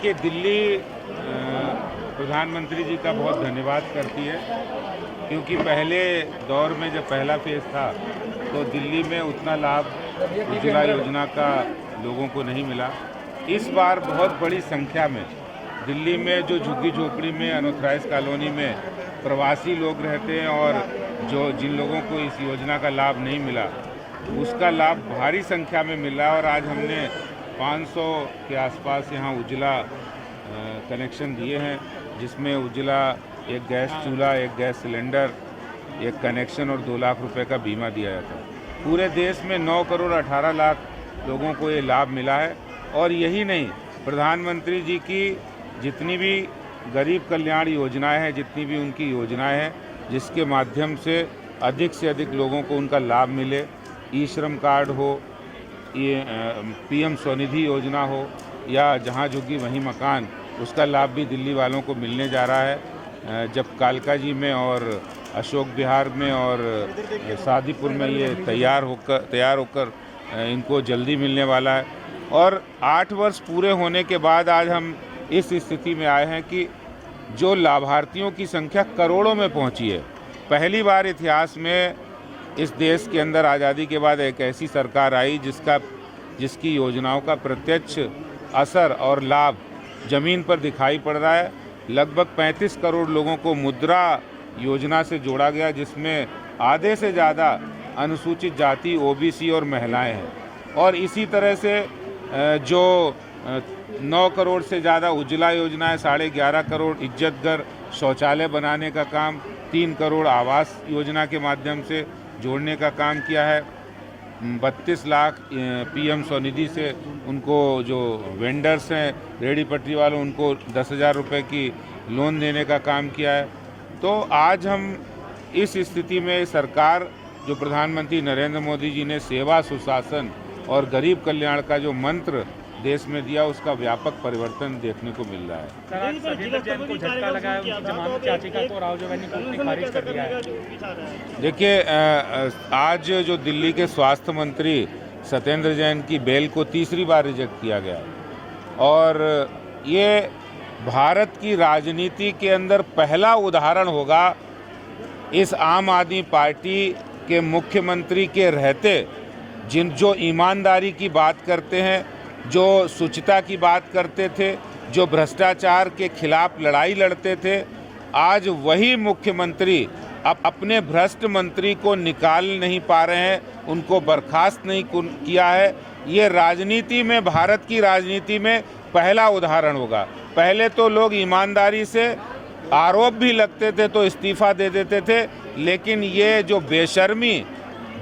देखिए, दिल्ली प्रधानमंत्री जी का बहुत धन्यवाद करती है, क्योंकि पहले दौर में जब पहला फेज़ था तो दिल्ली में उतना लाभ उज्ज्वला योजना का लोगों को नहीं मिला। इस बार बहुत बड़ी संख्या में दिल्ली में जो झुग्गी झोपड़ी में अनऑथराइज कॉलोनी में प्रवासी लोग रहते हैं और जिन लोगों को इस योजना का लाभ नहीं मिला, उसका लाभ भारी संख्या में मिला। और आज हमने 500 के आसपास यहाँ उज्ज्वला कनेक्शन दिए हैं, जिसमें उज्ज्वला एक गैस चूल्हा, एक गैस सिलेंडर, एक कनेक्शन और 2 लाख रुपए का बीमा दिया जाता है। पूरे देश में 9 करोड़ 18 लाख लोगों को ये लाभ मिला है। और यही नहीं, प्रधानमंत्री जी की जितनी भी गरीब कल्याण योजनाएं हैं, जितनी भी उनकी योजनाएं हैं, जिसके माध्यम से अधिक लोगों को उनका लाभ मिले, ई श्रम कार्ड हो, ये PM स्वनिधि योजना हो, या जहाँ झुग्गी वहीं मकान, उसका लाभ भी दिल्ली वालों को मिलने जा रहा है। जब कालका जी में और अशोक विहार में और शादीपुर में ये तैयार होकर इनको जल्दी मिलने वाला है। और 8 वर्ष पूरे होने के बाद आज हम इस स्थिति में आए हैं कि जो लाभार्थियों की संख्या करोड़ों में पहुंची है। पहली बार इतिहास में इस देश के अंदर आज़ादी के बाद एक ऐसी सरकार आई जिसकी योजनाओं का प्रत्यक्ष असर और लाभ ज़मीन पर दिखाई पड़ रहा है। लगभग 35 करोड़ लोगों को मुद्रा योजना से जोड़ा गया, जिसमें आधे से ज़्यादा अनुसूचित जाति, OBC और महिलाएं हैं। और इसी तरह से जो 9 करोड़ से ज़्यादा उज्ज्वला योजना है, 11.5 करोड़ इज्जतघर शौचालय बनाने का काम, 3 करोड़ आवास योजना के माध्यम से जोड़ने का काम किया है। 32 लाख PM स्वनिधि से उनको जो वेंडर्स हैं, रेहड़ी पटरी वालों, उनको 10,000 रुपये की लोन देने का काम किया है। तो आज हम इस स्थिति में सरकार, जो प्रधानमंत्री नरेंद्र मोदी जी ने सेवा, सुशासन और गरीब कल्याण का जो मंत्र देश में दिया, उसका व्यापक परिवर्तन देखने को मिल रहा है। सर, आज सत्येंद्र जैन को झटका लगा है, उनकी जमानत याचिका को राहुल गांधी ने कोर्ट ने खारिज कर दिया है। देखिए, आज जो दिल्ली के स्वास्थ्य मंत्री सत्येंद्र जैन की बेल को तीसरी बार रिजेक्ट किया गया, और ये भारत की राजनीति के अंदर पहला उदाहरण होगा इस आम आदमी पार्टी के मुख्यमंत्री के रहते, जो ईमानदारी की बात करते हैं, जो शुचिता की बात करते थे, जो भ्रष्टाचार के खिलाफ लड़ाई लड़ते थे, आज वही मुख्यमंत्री अब अपने भ्रष्ट मंत्री को निकाल नहीं पा रहे हैं, उनको बर्खास्त नहीं किया है। ये राजनीति में, भारत की राजनीति में पहला उदाहरण होगा। पहले तो लोग ईमानदारी से आरोप भी लगते थे तो इस्तीफा दे देते थे, लेकिन ये जो बेशर्मी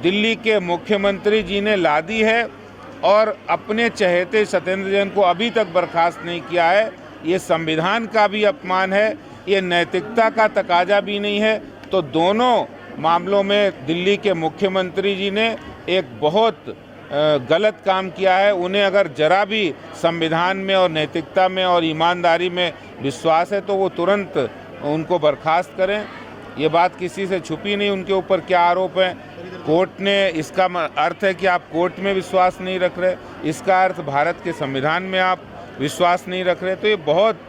दिल्ली के मुख्यमंत्री जी ने ला दी है और अपने चहेते सत्येंद्र जैन को अभी तक बर्खास्त नहीं किया है, ये संविधान का भी अपमान है, ये नैतिकता का तकाजा भी नहीं है। तो दोनों मामलों में दिल्ली के मुख्यमंत्री जी ने एक बहुत गलत काम किया है। उन्हें अगर जरा भी संविधान में और नैतिकता में और ईमानदारी में विश्वास है तो वो तुरंत उनको बर्खास्त करें। ये बात किसी से छुपी नहीं, उनके ऊपर क्या आरोप है। कोर्ट ने, इसका अर्थ है कि आप कोर्ट में विश्वास नहीं रख रहे, इसका अर्थ भारत के संविधान में आप विश्वास नहीं रख रहे। तो ये बहुत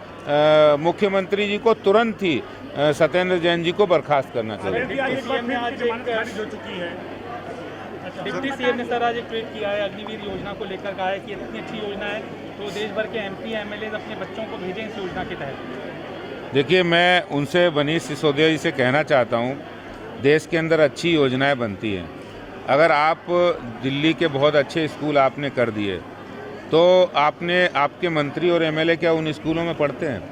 मुख्यमंत्री जी को तुरंत ही सत्येंद्र जैन जी को बर्खास्त करना चाहिए। डिप्टी सीएम ने सर आज एक ट्वीट किया है, अग्निवीर योजना को लेकर कहा है कि इतनी अच्छी योजना है तो देश भर के MP MLA अपने बच्चों को भेजें इस योजना के तहत। देखिए, मैं उनसे, मनीष सिसोदिया जी से कहना चाहता हूँ, देश के अंदर अच्छी योजनाएं बनती हैं। अगर आप दिल्ली के बहुत अच्छे स्कूल आपने कर दिए तो आपके मंत्री और MLA क्या उन स्कूलों में पढ़ते हैं?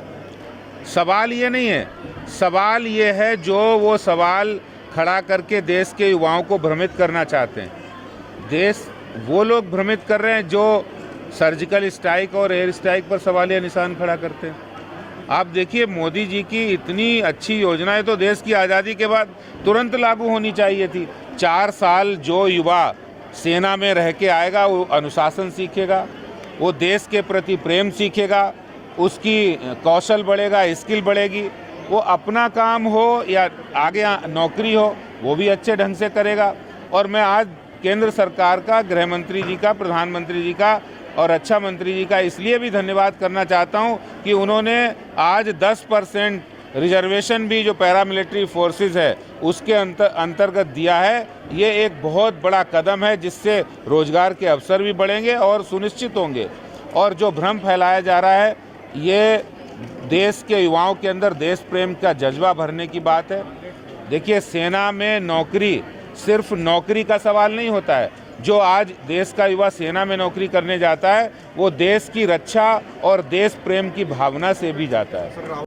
सवाल ये नहीं है, सवाल ये है जो वो सवाल खड़ा करके देश के युवाओं को भ्रमित करना चाहते हैं। वो लोग भ्रमित कर रहे हैं जो सर्जिकल स्ट्राइक और एयर स्ट्राइक पर सवालिया निशान खड़ा करते हैं। आप देखिए, मोदी जी की इतनी अच्छी योजनाएं तो देश की आज़ादी के बाद तुरंत लागू होनी चाहिए थी। 4 साल जो युवा सेना में रह के आएगा वो अनुशासन सीखेगा, वो देश के प्रति प्रेम सीखेगा, उसकी कौशल बढ़ेगा, स्किल बढ़ेगी, वो अपना काम हो या आगे नौकरी हो वो भी अच्छे ढंग से करेगा। और मैं आज केंद्र सरकार का, गृह मंत्री जी का, प्रधानमंत्री जी का और रक्षा मंत्री जी का इसलिए भी धन्यवाद करना चाहता हूं कि उन्होंने आज 10% रिजर्वेशन भी जो पैरामिलिट्री फोर्सेस है उसके अंतर्गत दिया है। ये एक बहुत बड़ा कदम है जिससे रोजगार के अवसर भी बढ़ेंगे और सुनिश्चित होंगे। और जो भ्रम फैलाया जा रहा है ये देश के युवाओं के अंदर देश प्रेम का जज्बा भरने की बात है। देखिए, सेना में नौकरी सिर्फ नौकरी का सवाल नहीं होता है। जो आज देश का युवा सेना में नौकरी करने जाता है वो देश की रक्षा और देश प्रेम की भावना से भी जाता है।